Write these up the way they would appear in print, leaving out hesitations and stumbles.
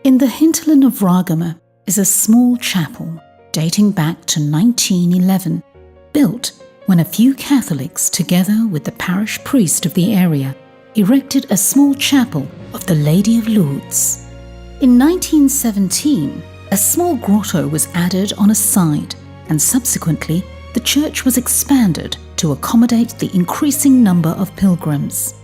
In the hinterland of Ragama is a small chapel dating back to 1911, built when a few Catholics, together with the parish priest of the area, erected a small chapel of the Lady of Lourdes. In 1917, a small grotto was added on a side, and subsequently the church was expanded to accommodate the increasing number of pilgrims.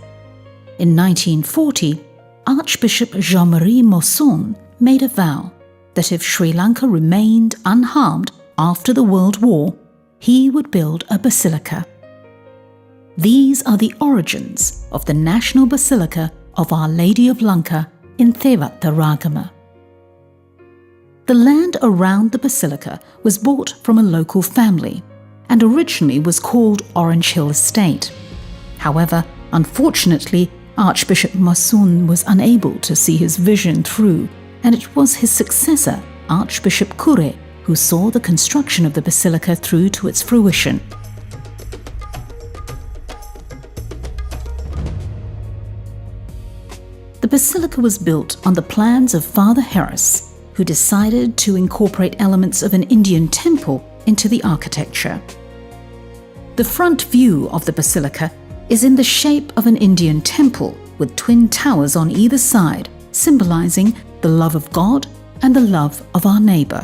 In 1940, Archbishop Jean-Marie Masson made a vow that if Sri Lanka remained unharmed after the World War, he would build a basilica. These are the origins of the National Basilica of Our Lady of Lanka in Thewatte Ragama. The land around the basilica was bought from a local family and originally was called Orange Hill Estate. However, unfortunately, Archbishop Masson was unable to see his vision through, and it was his successor, Archbishop Cooray, who saw the construction of the basilica through to its fruition. The basilica was built on the plans of Father Harris, who decided to incorporate elements of an Indian temple into the architecture. The front view of the basilica is in the shape of an Indian temple with twin towers on either side, symbolizing the love of God and the love of our neighbor.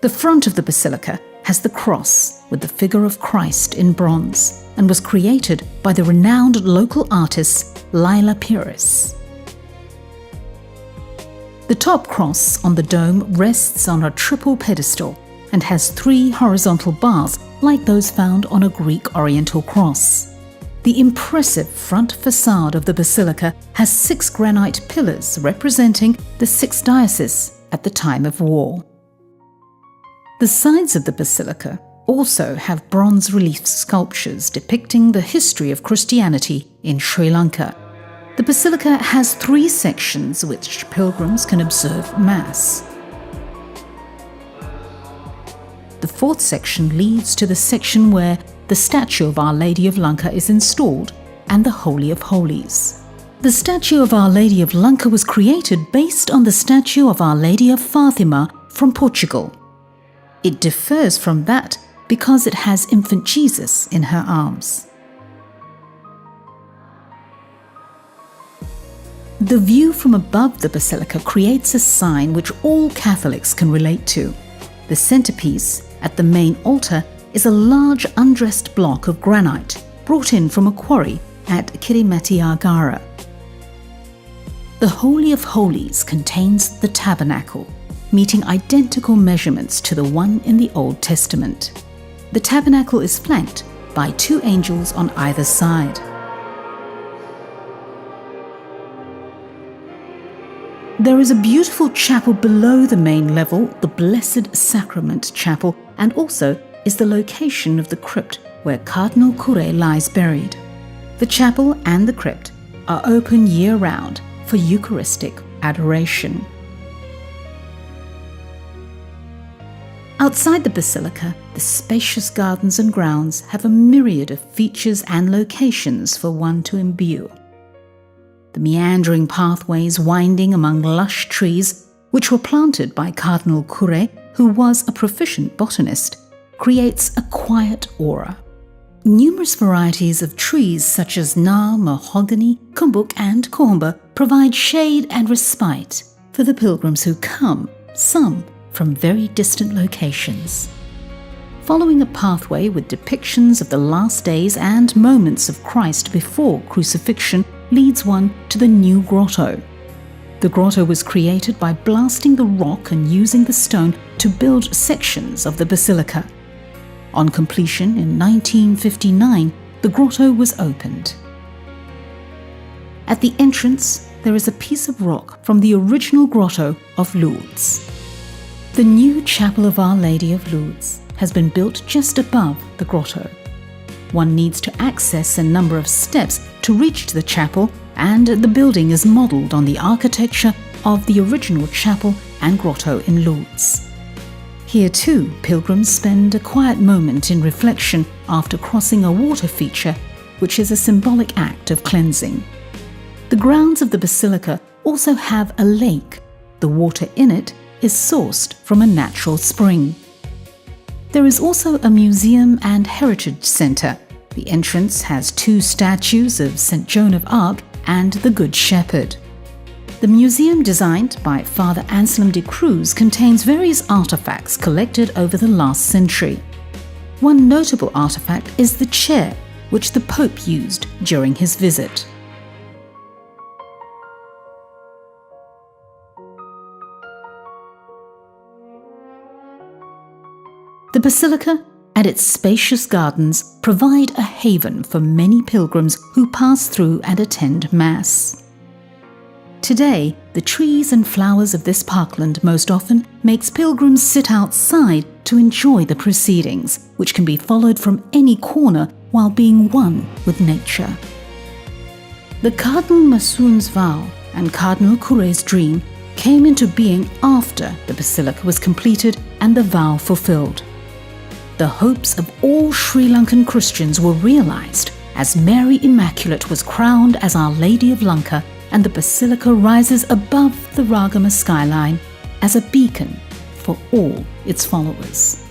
The front of the basilica has the cross with the figure of Christ in bronze and was created by the renowned local artist Lila Pires. The top cross on the dome rests on a triple pedestal and has 3 horizontal bars like those found on a Greek Oriental cross. The impressive front facade of the basilica has 6 granite pillars representing the 6 dioceses at the time of war. The sides of the basilica also have bronze relief sculptures depicting the history of Christianity in Sri Lanka. The basilica has 3 sections which pilgrims can observe Mass. The 4th section leads to the section where the statue of Our Lady of Lanka is installed and the Holy of Holies. The statue of Our Lady of Lanka was created based on the statue of Our Lady of Fatima from Portugal. It differs from that because it has infant Jesus in her arms. The view from above the basilica creates a sign which all Catholics can relate to. The centerpiece at the main altar is a large undressed block of granite brought in from a quarry at Kirimatiyagara. The Holy of Holies contains the tabernacle, meeting identical measurements to the one in the Old Testament. The tabernacle is flanked by 2 angels on either side. There is a beautiful chapel below the main level, the Blessed Sacrament Chapel, and also is the location of the crypt where Cardinal Cooray lies buried. The chapel and the crypt are open year-round for Eucharistic adoration. Outside the basilica, the spacious gardens and grounds have a myriad of features and locations for one to imbue. The meandering pathways winding among lush trees, which were planted by Cardinal Cooray, who was a proficient botanist, creates a quiet aura. Numerous varieties of trees such as nar, mahogany, kumbuk and kohomba provide shade and respite for the pilgrims who come, some from very distant locations. Following a pathway with depictions of the last days and moments of Christ before crucifixion leads one to the new grotto. The grotto was created by blasting the rock and using the stone to build sections of the basilica. On completion in 1959, the grotto was opened. At the entrance, there is a piece of rock from the original grotto of Lourdes. The new chapel of Our Lady of Lourdes has been built just above the grotto. One needs to access a number of steps to reach the chapel, and the building is modelled on the architecture of the original chapel and grotto in Lourdes. Here too, pilgrims spend a quiet moment in reflection after crossing a water feature, which is a symbolic act of cleansing. The grounds of the basilica also have a lake the water in it is sourced from a natural spring. There is also a museum and heritage centre. The entrance has 2 statues of St. Joan of Arc and the Good Shepherd. The museum, designed by Father Anselm de Cruz, contains various artefacts collected over the last century. One notable artefact is the chair, which the Pope used during his visit. The basilica and its spacious gardens provide a haven for many pilgrims who pass through and attend Mass. Today, the trees and flowers of this parkland most often makes pilgrims sit outside to enjoy the proceedings, which can be followed from any corner while being one with nature. The Cardinal Masson's vow and Cardinal Couray's dream came into being after the basilica was completed and the vow fulfilled. The hopes of all Sri Lankan Christians were realized as Mary Immaculate was crowned as Our Lady of Lanka, and the basilica rises above the Ragama skyline as a beacon for all its followers.